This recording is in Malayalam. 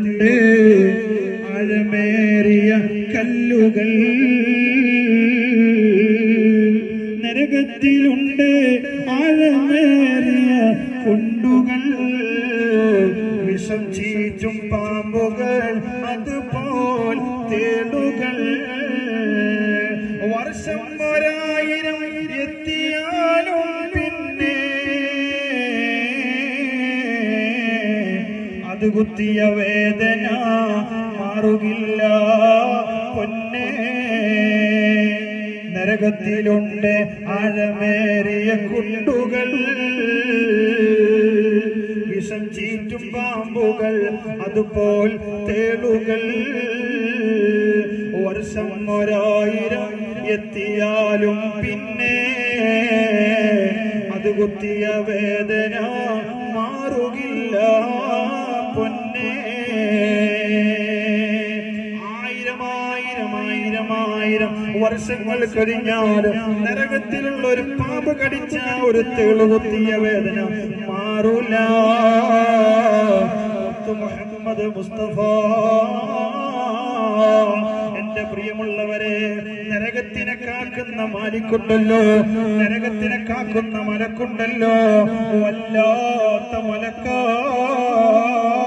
നരകത്തിലുണ്ട് ആഴമേറിയ കല്ലുകൾ, നരകത്തിലുണ്ട് ആഴമേറിയ കുണ്ടുകൾ, വിഷം ചീറ്റും പാമ്പുകൾ അതുപോൽ തേളുകൾ. വർഷം 1000 എത്തിയാലും പിന്നെ അത് കുത്തിയ വേദന മാറുകില്ല പൊന്നേ. നരകത്തിലുണ്ട് ആഴമേറിയ കുണ്ടുകൾ, വിഷം ചീറ്റും പാമ്പുകൾ അതുപോൽ തേളുകൾ. വർഷം 1000 എത്തിയാലും പിന്നെ അത് കുത്തിയ വേദന മാറുകില്ല പൊന്നേ. 1000 വർഷങ്ങൾ കഴിഞ്ഞാലും നരകത്തിലുള്ള ഒരു പാമ്പ് കടിച്ച ഒരു തേളു കുത്തിയ വേദന മാറൂല. മുഹമ്മദ് മുസ്തഫ. എന്റെ പ്രിയമുള്ളവരെ, നരകത്തിനെ കാക്കുന്ന മാലിക്കുണ്ടല്ലോ, നരകത്തിനെ കാക്കുന്ന മലക്കുണ്ടല്ലോ, വല്ലാത്ത മലക്കാ.